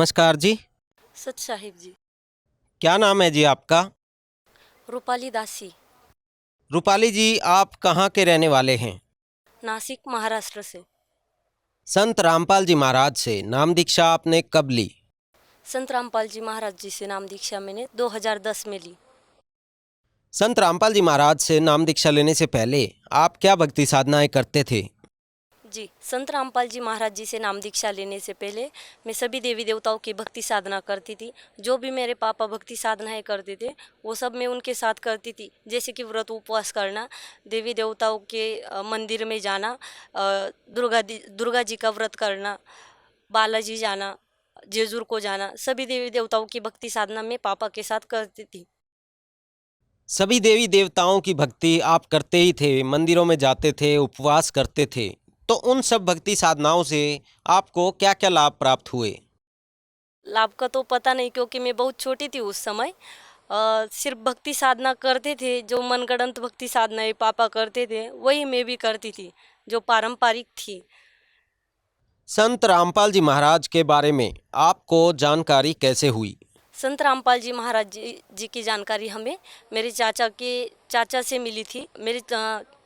नमस्कार जी। सच साहिब जी। क्या नाम है जी आपका? रूपाली दासी। रूपाली जी, आप कहाँ के रहने वाले हैं? नासिक महाराष्ट्र से। संत रामपाल जी महाराज से नाम दीक्षा आपने कब ली? संत रामपाल जी महाराज जी से नाम दीक्षा मैंने 2010 में ली। संत रामपाल जी महाराज से नाम दीक्षा लेने से पहले आप क्या भक्ति साधनाएं करते थे? जी, संत रामपाल जी महाराज जी से नाम दीक्षा लेने से पहले मैं सभी देवी देवताओं की भक्ति साधना करती थी। जो भी मेरे पापा भक्ति साधनाएं करते थे वो सब मैं उनके साथ करती थी। जैसे कि व्रत उपवास करना, देवी देवताओं के मंदिर में जाना, दुर्गा जी का व्रत करना, बालाजी जाना, जेजूर को जाना, सभी देवी देवताओं की भक्ति साधना मैं पापा के साथ करती थी। सभी देवी देवताओं की भक्ति आप करते ही थे, मंदिरों में जाते थे, उपवास करते थे। तो उन सब भक्ति साधनाओं से आपको क्या क्या लाभ प्राप्त हुए? लाभ का तो पता नहीं क्योंकि मैं बहुत छोटी थी उस समय। सिर्फ भक्ति साधना करते थे, जो मनगढ़ंत भक्ति साधनाएं पापा करते थे वही मैं भी करती थी, जो पारंपरिक थी। संत रामपाल जी महाराज के बारे में आपको जानकारी कैसे हुई? संत रामपाल जी महाराज जी की जानकारी हमें मेरे चाचा से मिली थी। मेरे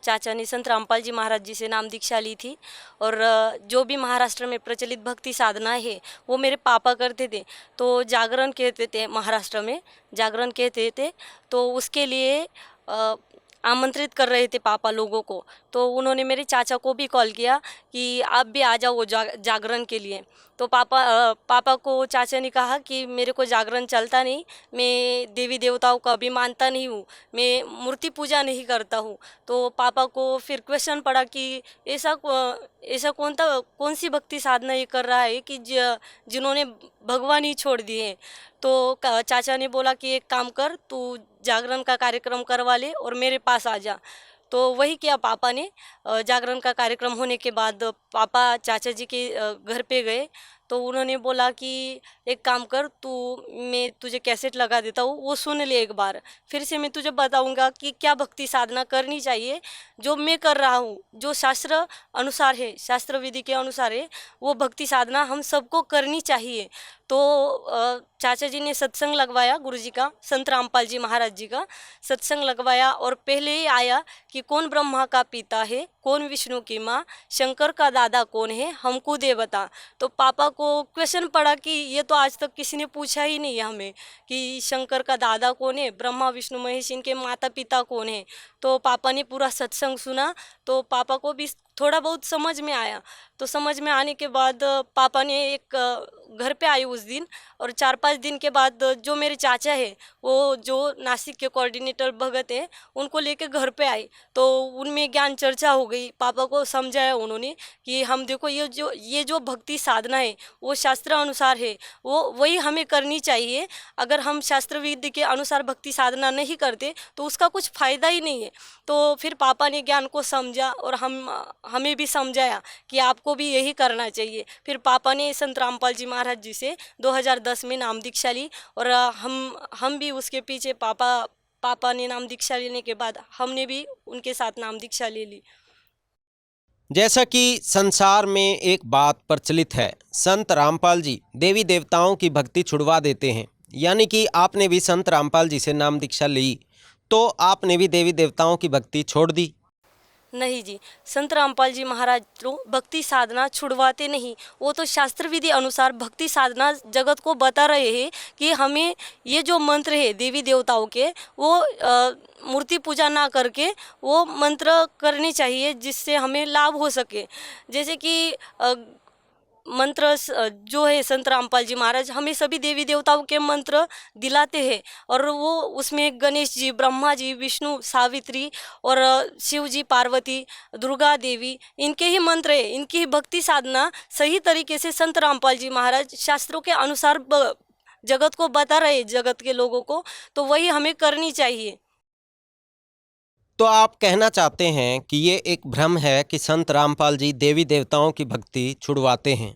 चाचा ने संत रामपाल जी महाराज जी से नाम दीक्षा ली थी। और जो भी महाराष्ट्र में प्रचलित भक्ति साधना है वो मेरे पापा करते थे। तो जागरण कहते थे, महाराष्ट्र में जागरण कहते थे, तो उसके लिए अ, आमंत्रित कर रहे थे पापा लोगों को। तो उन्होंने मेरे चाचा को भी कॉल किया कि आप भी आ जाओ जागरण के लिए। तो पापा को चाचा ने कहा कि मेरे को जागरण चलता नहीं, मैं देवी देवताओं का भी मानता नहीं हूँ, मैं मूर्ति पूजा नहीं करता हूँ। तो पापा को फिर क्वेश्चन पड़ा कि ऐसा कौन सी भक्ति साधना ये कर रहा है कि जिन्होंने भगवान ही छोड़ दिए हैं। तो चाचा ने बोला कि एक काम कर, तू जागरण का कार्यक्रम करवा ले और मेरे पास आ जा। तो वही किया पापा ने। जागरण का कार्यक्रम होने के बाद पापा चाचा जी के घर पे गए। तो उन्होंने बोला कि एक काम कर, मैं तुझे कैसेट लगा देता हूँ, वो सुन ले एक बार, फिर से मैं तुझे बताऊंगा कि क्या भक्ति साधना करनी चाहिए। जो मैं कर रहा हूँ, जो शास्त्र अनुसार है, शास्त्र विधि के अनुसार है, वो भक्ति साधना हम सबको करनी चाहिए। तो चाचा जी ने सत्संग लगवाया, गुरु जी का, संत रामपाल जी महाराज जी का सत्संग लगवाया। और पहले ही आया कि कौन ब्रह्मा का पिता है, कौन विष्णु की माँ, शंकर का दादा कौन है, हमको दे बता। तो पापा को क्वेश्चन पड़ा कि ये तो आज तक किसी ने पूछा ही नहीं है हमें कि शंकर का दादा कौन है, ब्रह्मा विष्णु महेश इनके माता पिता कौन है। तो पापा ने पूरा सत्संग सुना, तो पापा को भी थोड़ा बहुत समझ में आया। तो समझ में आने के बाद पापा ने एक घर पे आए उस दिन। और 4-5 दिन के बाद जो मेरे चाचा है, वो जो नासिक के कोऑर्डिनेटर भगत है, उनको लेके घर पे आए। तो उनमें ज्ञान चर्चा हो गई। पापा को समझाया उन्होंने कि हम देखो, ये जो भक्ति साधना है वो शास्त्र अनुसार है, वो वही हमें करनी चाहिए। अगर हम शास्त्र विधि के अनुसार भक्ति साधना नहीं करते तो उसका कुछ फ़ायदा ही नहीं है। तो फिर पापा ने ज्ञान को समझा और हमें भी समझाया कि आपको भी यही करना चाहिए। फिर पापा ने संत रामपाल जी महाराज जी से 2010 में नाम दीक्षा ली। और हम भी उसके पीछे, पापा ने नाम दीक्षा लेने के बाद हमने भी उनके साथ नाम दीक्षा ले ली। जैसा कि संसार में एक बात प्रचलित है, संत रामपाल जी देवी देवताओं की भक्ति छुड़वा देते हैं। यानी कि आपने भी संत रामपाल जी से नाम दीक्षा ली, तो आपने भी देवी देवताओं की भक्ति छोड़ दी? नहीं जी, संत रामपाल जी महाराज तो भक्ति साधना छुड़वाते नहीं। वो तो शास्त्र विधि अनुसार भक्ति साधना जगत को बता रहे हैं कि हमें ये जो मंत्र है देवी देवताओं के, वो मूर्ति पूजा ना करके वो मंत्र करने चाहिए, जिससे हमें लाभ हो सके। जैसे कि जो है संत रामपाल जी महाराज हमें सभी देवी देवताओं के मंत्र दिलाते हैं। और वो उसमें गणेश जी, ब्रह्मा जी, विष्णु, सावित्री और शिव जी, पार्वती, दुर्गा देवी, इनके ही मंत्र है। इनकी ही भक्ति साधना सही तरीके से संत रामपाल जी महाराज शास्त्रों के अनुसार जगत को बता रहे हैं, जगत के लोगों को। तो वही हमें करनी चाहिए। तो आप कहना चाहते हैं कि ये एक भ्रम है कि संत रामपाल जी देवी देवताओं की भक्ति छुड़वाते हैं?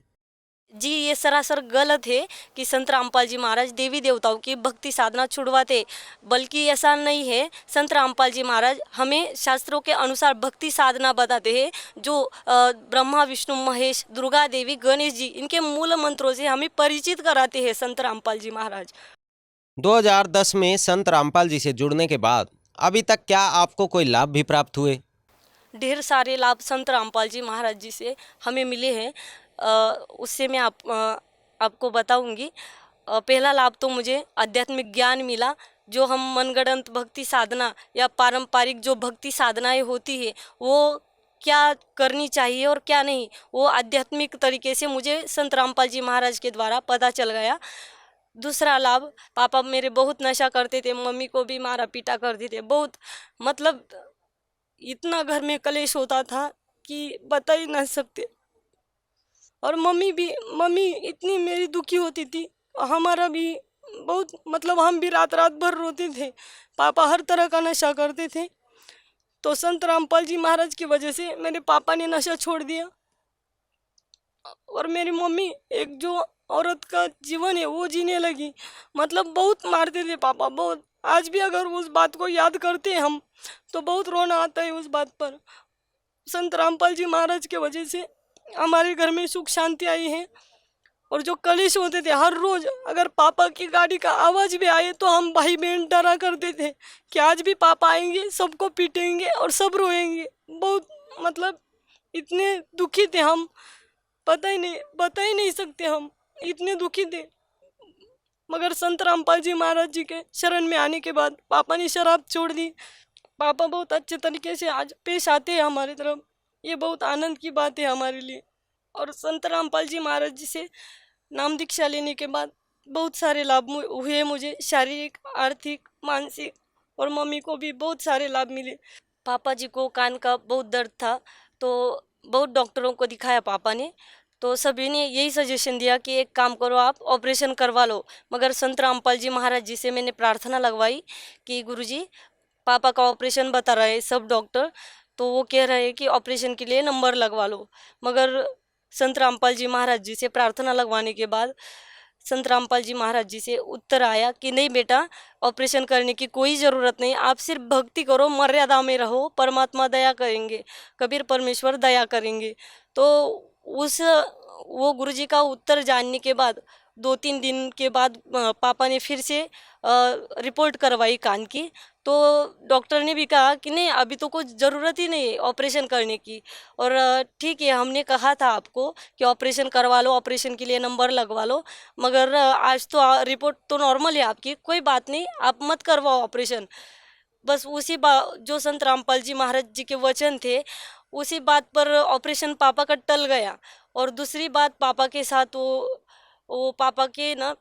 जी ये सरासर गलत है कि संत रामपाल जी महाराज देवी देवताओं की भक्ति साधना छुड़वाते, बल्कि ऐसा नहीं है। संत रामपाल जी महाराज हमें शास्त्रों के अनुसार भक्ति साधना बताते हैं, जो ब्रह्मा विष्णु महेश दुर्गा देवी गणेश जी इनके मूल मंत्रों से हमें परिचित कराते हैं संत रामपाल जी महाराज। 2010 में संत रामपाल जी से जुड़ने के बाद अभी तक क्या आपको कोई लाभ भी प्राप्त हुए? ढेर सारे लाभ संत रामपाल जी महाराज जी से हमें मिले हैं। उससे मैं आपको बताऊंगी। पहला लाभ तो मुझे आध्यात्मिक ज्ञान मिला। जो हम मनगढ़ंत भक्ति साधना या पारंपरिक जो भक्ति साधनाएं होती है वो क्या करनी चाहिए और क्या नहीं, वो आध्यात्मिक तरीके से मुझे संत रामपाल जी महाराज के द्वारा पता चल गया। दूसरा लाभ, पापा मेरे बहुत नशा करते थे, मम्मी को भी मारा पीटा करते थे बहुत, मतलब इतना घर में कलेश होता था कि बता ही ना सकते। और मम्मी इतनी मेरी दुखी होती थी, हमारा भी बहुत, मतलब हम भी रात रात भर रोते थे। पापा हर तरह का नशा करते थे, तो संत रामपाल जी महाराज की वजह से मेरे पापा ने नशा छोड़ दिया। और मेरी मम्मी एक जो औरत का जीवन है वो जीने लगी। मतलब बहुत मारते थे पापा, बहुत। आज भी अगर उस बात को याद करते हैं हम तो बहुत रोना आता है उस बात पर। संत रामपाल जी महाराज के वजह से हमारे घर में सुख शांति आई है। और जो कलेश होते थे हर रोज, अगर पापा की गाड़ी का आवाज़ भी आए तो हम भाई बहन डरा करते थे कि आज भी पापा आएंगे, सबको पीटेंगे और सब रोएंगे। बहुत, मतलब इतने दुखी थे हम, बता ही नहीं सकते, हम इतने दुखी थे। मगर संत रामपाल जी महाराज जी के शरण में आने के बाद पापा ने शराब छोड़ दी। पापा बहुत अच्छे तरीके से आज पेश आते हैं हमारी तरफ, ये बहुत आनंद की बात है हमारे लिए। और संत रामपाल जी महाराज जी से नाम दीक्षा लेने के बाद बहुत सारे लाभ हुए मुझे, शारीरिक, आर्थिक, मानसिक, और मम्मी को भी बहुत सारे लाभ मिले। पापा जी को कान का बहुत दर्द था, तो बहुत डॉक्टरों को दिखाया पापा ने, तो सभी ने यही सजेशन दिया कि एक काम करो, आप ऑपरेशन करवा लो। मगर संत रामपाल जी महाराज जी से मैंने प्रार्थना लगवाई कि गुरुजी, पापा का ऑपरेशन बता रहे सब डॉक्टर, तो वो कह रहे हैं कि ऑपरेशन के लिए नंबर लगवा लो। मगर संत रामपाल जी महाराज जी से प्रार्थना लगवाने के बाद संत रामपाल जी महाराज जी से उत्तर आया कि नहीं बेटा, ऑपरेशन करने की कोई ज़रूरत नहीं, आप सिर्फ भक्ति करो, मर्यादा में रहो, परमात्मा दया करेंगे, कबीर परमेश्वर दया करेंगे। तो उस वो गुरुजी का उत्तर जानने के बाद 2-3 दिन के बाद पापा ने फिर से रिपोर्ट करवाई कान की, तो डॉक्टर ने भी कहा कि नहीं, अभी तो कुछ ज़रूरत ही नहीं है ऑपरेशन करने की। और ठीक है, हमने कहा था आपको कि ऑपरेशन करवा लो, ऑपरेशन के लिए नंबर लगवा लो, मगर आज तो रिपोर्ट तो नॉर्मल है आपकी, कोई बात नहीं, आप मत करवाओ ऑपरेशन। बस उसी जो संत रामपाल जी महाराज जी के वचन थे, उसी बात पर ऑपरेशन पापा का टल गया। और दूसरी बात, पापा के साथ वो पापा के ना,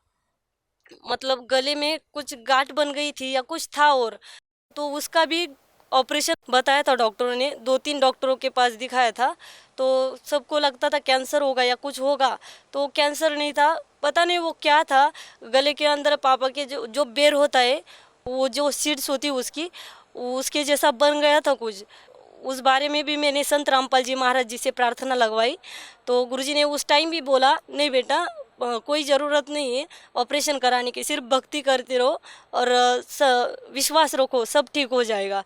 मतलब गले में कुछ गांठ बन गई थी या कुछ था, और तो उसका भी ऑपरेशन बताया था डॉक्टरों ने। 2-3 डॉक्टरों के पास दिखाया था, तो सबको लगता था कैंसर होगा या कुछ होगा, तो कैंसर नहीं था, पता नहीं वो क्या था। गले के अंदर पापा के जो बेर होता है, वो जो सीड्स होती है उसके जैसा बन गया था कुछ। उस बारे में भी मैंने संत रामपाल जी महाराज जी से प्रार्थना लगवाई, तो गुरुजी ने उस टाइम भी बोला नहीं बेटा, कोई ज़रूरत नहीं है ऑपरेशन कराने की, सिर्फ भक्ति करते रहो और विश्वास रखो, सब ठीक हो जाएगा।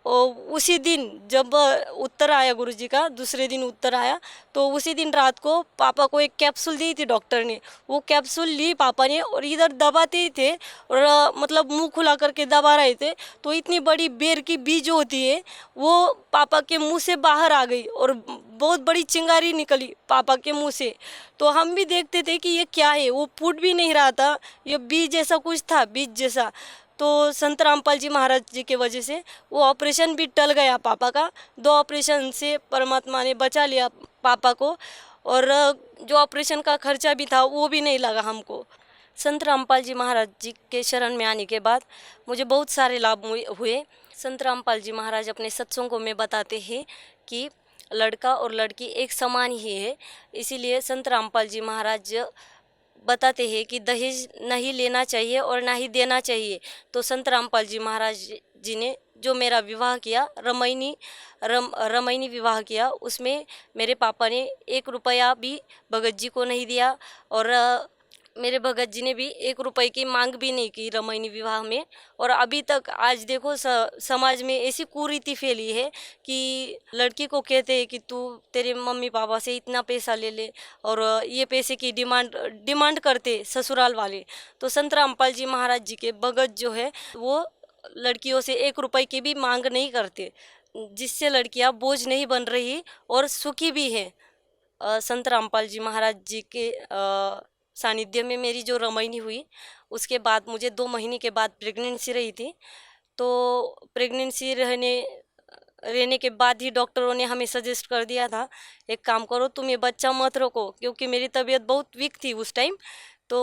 और उसी दिन जब उत्तर आया गुरुजी का, दूसरे दिन उत्तर आया, तो उसी दिन रात को पापा को एक कैप्सूल दी थी डॉक्टर ने। वो कैप्सूल ली पापा ने और इधर दबाते ही थे, और मतलब मुंह खुला करके दबा रहे थे, तो इतनी बड़ी बेर की बीज होती है वो पापा के मुंह से बाहर आ गई और बहुत बड़ी चिंगारी निकली पापा के मुंह से। तो हम भी देखते थे कि ये क्या है, वो फूट भी नहीं रहा था, ये बीज जैसा कुछ था, बीज जैसा। तो संत रामपाल जी महाराज जी के वजह से वो ऑपरेशन भी टल गया पापा का। 2 ऑपरेशन से परमात्मा ने बचा लिया पापा को, और जो ऑपरेशन का खर्चा भी था वो भी नहीं लगा हमको। संत रामपाल जी महाराज जी के शरण में आने के बाद मुझे बहुत सारे लाभ हुए। संत रामपाल जी महाराज अपने सत्संगों में बताते हैं कि लड़का और लड़की एक समान ही है, इसीलिए संत रामपाल जी महाराज बताते हैं कि दहेज नहीं लेना चाहिए और ना ही देना चाहिए। तो संत रामपाल जी महाराज जी ने जो मेरा विवाह किया, रमैनी विवाह किया, उसमें मेरे पापा ने 1 रुपया भी भगत जी को नहीं दिया। और मेरे भगत जी ने भी 1 रुपये की मांग भी नहीं की रमैनी विवाह में। और अभी तक आज देखो समाज में ऐसी कुरीति फैली है कि लड़की को कहते हैं कि तू तेरे मम्मी पापा से इतना पैसा ले ले, और ये पैसे की डिमांड करते ससुराल वाले। तो संत रामपाल जी महाराज जी के भगत जो है वो लड़कियों से 1 रुपये की भी मांग नहीं करते, जिससे लड़कियां बोझ नहीं बन रही और सुखी भी है। संत रामपाल जी महाराज जी के सानिध्य में मेरी जो रमैनी हुई, उसके बाद मुझे 2 महीने के बाद प्रेगनेंसी रही थी। तो प्रेगनेंसी रहने के बाद ही डॉक्टरों ने हमें सजेस्ट कर दिया था, एक काम करो तुम ये बच्चा मत रखो, क्योंकि मेरी तबीयत बहुत वीक थी उस टाइम। तो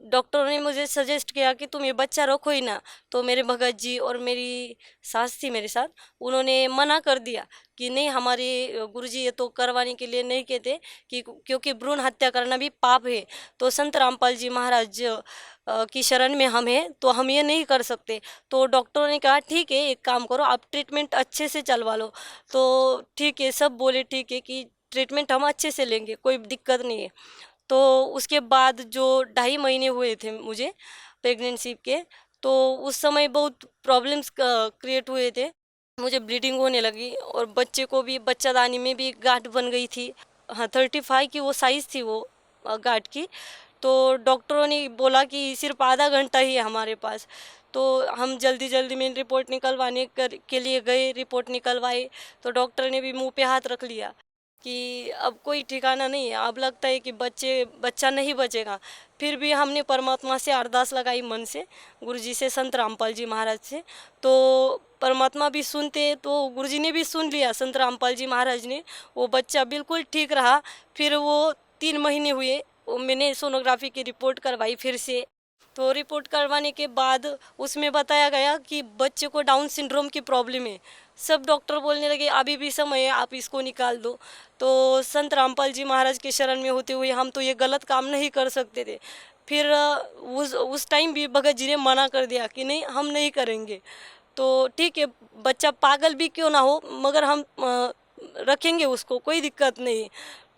डॉक्टरों ने मुझे सजेस्ट किया कि तुम ये बच्चा रखो ही ना। तो मेरे भगत जी और मेरी सास थी मेरे साथ, उन्होंने मना कर दिया कि नहीं, हमारे गुरुजी ये तो करवाने के लिए नहीं कहते, कि क्योंकि भ्रूण हत्या करना भी पाप है। तो संत रामपाल जी महाराज की शरण में हम हैं, तो हम ये नहीं कर सकते। तो डॉक्टरों ने कहा ठीक है, एक काम करो, आप ट्रीटमेंट अच्छे से चलवा लो। तो ठीक है, सब बोले ठीक है कि ट्रीटमेंट हम अच्छे से लेंगे, कोई दिक्कत नहीं है। तो उसके बाद जो 2.5 महीने हुए थे मुझे प्रेगनेंसी के, तो उस समय बहुत प्रॉब्लम्स क्रिएट हुए थे। मुझे ब्लीडिंग होने लगी और बच्चे को भी, बच्चादानी में भी गांठ बन गई थी। हाँ, 35 की वो साइज़ थी वो गांठ की। तो डॉक्टरों ने बोला कि सिर्फ आधा घंटा ही है हमारे पास। तो हम जल्दी जल्दी में रिपोर्ट निकलवाने के लिए गए, रिपोर्ट निकलवाए। तो डॉक्टर ने भी मुंह पे हाथ रख लिया कि अब कोई ठिकाना नहीं है, अब लगता है कि बच्चा नहीं बचेगा। फिर भी हमने परमात्मा से अरदास लगाई मन से, गुरुजी से, संत रामपाल जी महाराज से। तो परमात्मा भी सुनते, तो गुरुजी ने भी सुन लिया, संत रामपाल जी महाराज ने। वो बच्चा बिल्कुल ठीक रहा। फिर वो 3 महीने हुए, मैंने सोनोग्राफी की रिपोर्ट करवाई फिर से। तो रिपोर्ट करवाने के बाद उसमें बताया गया कि बच्चे को डाउन सिंड्रोम की प्रॉब्लम है। सब डॉक्टर बोलने लगे अभी भी समय है, आप इसको निकाल दो। तो संत रामपाल जी महाराज के शरण में होते हुए हम तो ये गलत काम नहीं कर सकते थे। फिर उस टाइम भी भगत जी ने मना कर दिया कि नहीं, हम नहीं करेंगे। तो ठीक है, बच्चा पागल भी क्यों ना हो, मगर हम रखेंगे उसको, कोई दिक्कत नहीं।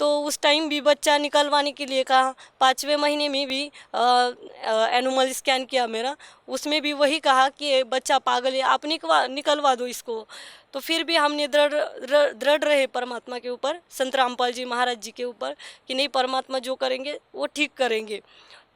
तो उस टाइम भी बच्चा निकलवाने के लिए कहा। 5वें महीने में भी एनुमल स्कैन किया मेरा, उसमें भी वही कहा कि बच्चा पागल है, आप निकलवा दो इसको। तो फिर भी हमने दृढ़ रहे परमात्मा के ऊपर, संत रामपाल जी महाराज जी के ऊपर, कि नहीं, परमात्मा जो करेंगे वो ठीक करेंगे।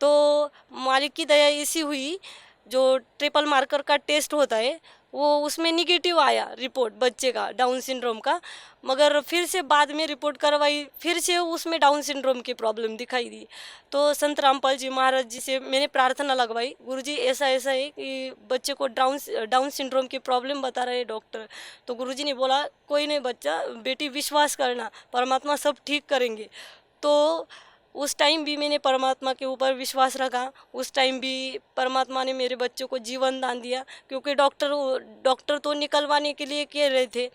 तो मालिक की दया ऐसी हुई, जो ट्रिपल मार्कर का टेस्ट होता है वो उसमें निगेटिव आया रिपोर्ट बच्चे का, डाउन सिंड्रोम का। मगर फिर से बाद में रिपोर्ट करवाई, फिर से उसमें डाउन सिंड्रोम की प्रॉब्लम दिखाई दी। तो संत रामपाल जी महाराज जी से मैंने प्रार्थना लगवाई, गुरुजी ऐसा ऐसा है कि बच्चे को डाउन सिंड्रोम की प्रॉब्लम बता रहे डॉक्टर। तो गुरुजी ने बोला कोई नहीं बच्चा, बेटी विश्वास करना, परमात्मा सब ठीक करेंगे। तो उस टाइम भी मैंने परमात्मा के ऊपर विश्वास रखा। उस टाइम भी परमात्मा ने मेरे बच्चों को जीवन दान दिया, क्योंकि डॉक्टर तो निकलवाने के लिए कह रहे थे।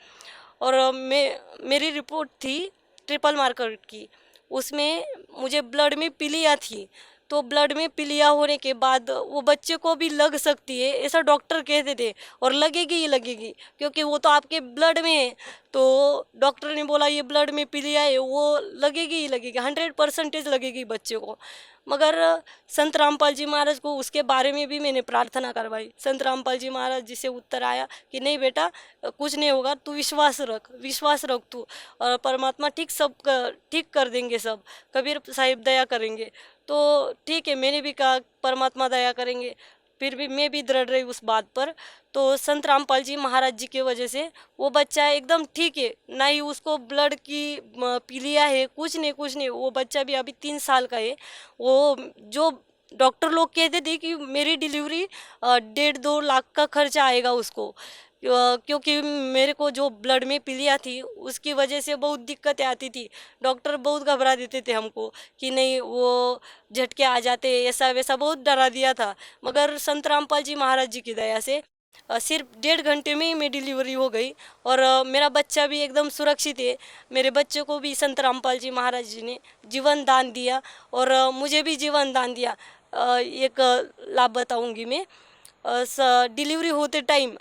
और मेरी रिपोर्ट थी ट्रिपल मार्कर की, उसमें मुझे ब्लड में पीलिया थी। तो ब्लड में पीलिया होने के बाद वो बच्चे को भी लग सकती है, ऐसा डॉक्टर कहते थे, और लगेगी ही लगेगी, क्योंकि वो तो आपके ब्लड में है। तो डॉक्टर ने बोला ये ब्लड में पीलिया है, वो लगेगी ही लगेगी, 100% लगेगी बच्चे को। मगर संत रामपाल जी महाराज को उसके बारे में भी मैंने प्रार्थना करवाई। संत रामपाल जी महाराज जी से उत्तर आया कि नहीं बेटा, कुछ नहीं होगा, तू विश्वास रख तू, और परमात्मा ठीक कर देंगे सब, कबीर साहिब दया करेंगे। तो ठीक है, मैंने भी कहा परमात्मा दया करेंगे, फिर भी मैं भी दृढ़ रही उस बात पर। तो संत रामपाल जी महाराज जी की वजह से वो बच्चा एकदम ठीक है, ना ही उसको ब्लड की पीलिया है, कुछ नहीं। वो बच्चा भी अभी 3 साल का है। वो जो डॉक्टर लोग कहते थे कि मेरी डिलीवरी 1.5-2 लाख का खर्चा आएगा उसको, क्योंकि मेरे को जो ब्लड में पीलिया थी उसकी वजह से बहुत दिक्कतें आती थी। डॉक्टर बहुत घबरा देते थे हमको कि नहीं वो झटके आ जाते, ऐसा वैसा बहुत डरा दिया था। मगर संत रामपाल जी महाराज जी की दया से सिर्फ 1.5 घंटे में ही मेरी डिलीवरी हो गई, और मेरा बच्चा भी एकदम सुरक्षित है। मेरे बच्चे को भी संत रामपाल जी महाराज जी ने जीवन दान दिया, और मुझे भी जीवन दान दिया। एक लाभ बताऊंगी मैं। डिलीवरी होते टाइम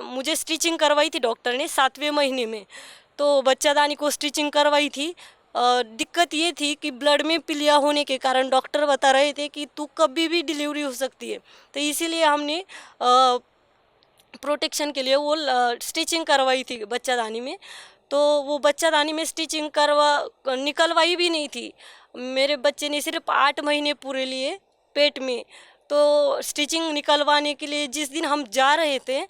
मुझे स्टिचिंग करवाई थी डॉक्टर ने 7वें महीने में। तो बच्चादानी को स्टिचिंग करवाई थी। दिक्कत ये थी कि ब्लड में पीलिया होने के कारण डॉक्टर बता रहे थे कि तू कभी भी डिलीवरी हो सकती है। तो इसीलिए हमने प्रोटेक्शन के लिए वो स्टिचिंग करवाई थी बच्चादानी में। तो वो बच्चादानी में स्टिचिंग निकलवाई भी नहीं थी। मेरे बच्चे ने सिर्फ 8 महीने पूरे लिए पेट में। तो स्टिचिंग निकलवाने के लिए जिस दिन हम जा रहे थे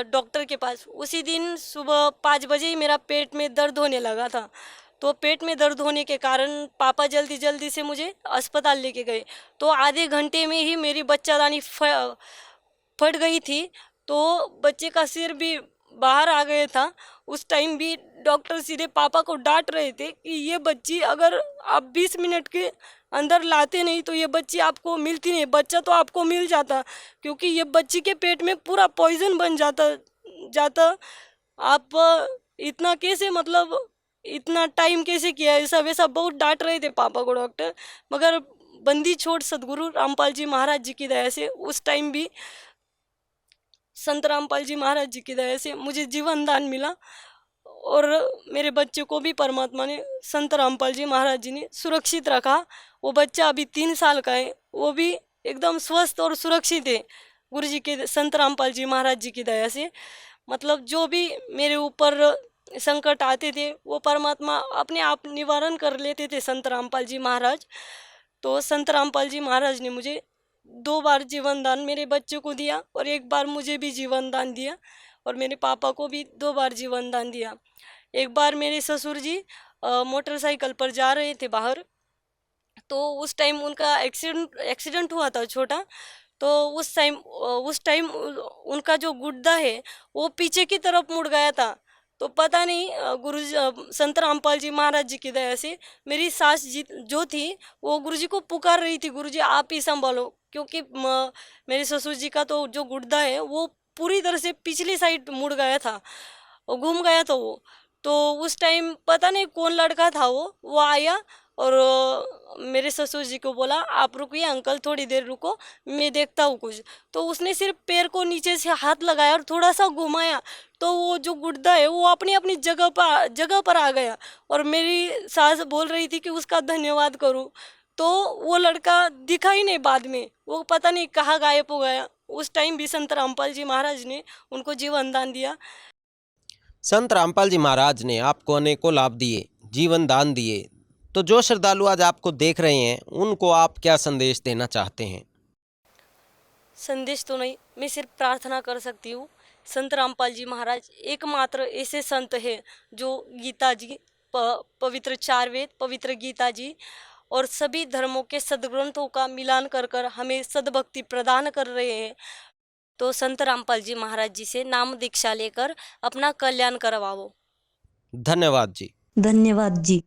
डॉक्टर के पास, उसी दिन सुबह 5 बजे ही मेरा पेट में दर्द होने लगा था। तो पेट में दर्द होने के कारण पापा जल्दी जल्दी से मुझे अस्पताल लेके गए। तो आधे घंटे में ही मेरी बच्चादानी फट गई थी। तो बच्चे का सिर भी बाहर आ गया था। उस टाइम भी डॉक्टर सीधे पापा को डांट रहे थे कि ये बच्ची अगर आप 20 मिनट के अंदर लाते नहीं तो ये बच्ची आपको मिलती नहीं, बच्चा तो आपको मिल जाता, क्योंकि ये बच्ची के पेट में पूरा पॉइजन बन जाता। आप इतना कैसे, मतलब इतना टाइम कैसे किया, ऐसा वैसा बहुत डांट रहे थे पापा को डॉक्टर। मगर बंदी छोड़ सदगुरु रामपाल जी महाराज जी की दया से उस टाइम भी संत रामपाल जी महाराज जी की दया से मुझे जीवन दान मिला। और मेरे बच्चे को भी परमात्मा ने, संत रामपाल जी महाराज जी ने सुरक्षित रखा। वो बच्चा अभी 3 साल का है, वो भी एकदम स्वस्थ और सुरक्षित है गुरु जी के, संत रामपाल जी महाराज जी की दया से। मतलब जो भी मेरे ऊपर संकट आते थे वो परमात्मा अपने आप निवारण कर लेते थे संत रामपाल जी महाराज। तो संत रामपाल जी महाराज ने मुझे 2 बार जीवन दान मेरे बच्चे को दिया और 1 बार मुझे भी जीवन दान दिया, और मेरे पापा को भी 2 बार जीवन दान दिया। एक बार मेरे ससुर जी मोटरसाइकिल पर जा रहे थे बाहर, तो उस टाइम उनका एक्सीडेंट हुआ था छोटा। तो उस टाइम उनका जो गुड्डा है वो पीछे की तरफ मुड़ गया था। तो पता नहीं संत रामपाल जी महाराज जी की दया से मेरी सास जी जो थी वो गुरुजी को पुकार रही थी, गुरुजी आप ही संभालो, क्योंकि मेरे ससुर जी का तो जो गुड्डा है वो पूरी तरह से पिछली साइड मुड़ गया था, वो घूम गया था वो। तो उस टाइम पता नहीं कौन लड़का था वो आया और मेरे ससुर जी को बोला आप रुकिए अंकल, थोड़ी देर रुको, मैं देखता हूँ कुछ। तो उसने सिर्फ पैर को नीचे से हाथ लगाया और थोड़ा सा घुमाया, तो वो जो गुड्डा है वो अपनी अपनी जगह पर आ गया। और मेरी सास बोल रही थी कि उसका धन्यवाद करूँ। तो वो लड़का दिखा ही नहीं, बाद में वो पता नहीं कहाँ गायब हो गया। उस टाइम भी संत रामपाल जी महाराज ने उनको जीवन दान दिया। संत रामपाल जी महाराज ने आपको अनेकों लाभ दिए, जीवन दान दिए, तो जो श्रद्धालु आज आपको देख रहे हैं उनको आप क्या संदेश देना चाहते हैं? संदेश तो नहीं, मैं सिर्फ प्रार्थना कर सकती हूँ। संत रामपाल जी महाराज एकमात्र ऐसे संत हैं जो गीता जी, पवित्र 4 वेद, पवित्र गीता जी और सभी धर्मों के सद्ग्रंथों का मिलान कर कर हमें सद्भक्ति प्रदान कर रहे हैं। तो संत रामपाल जी महाराज जी से नाम दीक्षा लेकर अपना कल्याण करवाओ। धन्यवाद जी। धन्यवाद जी।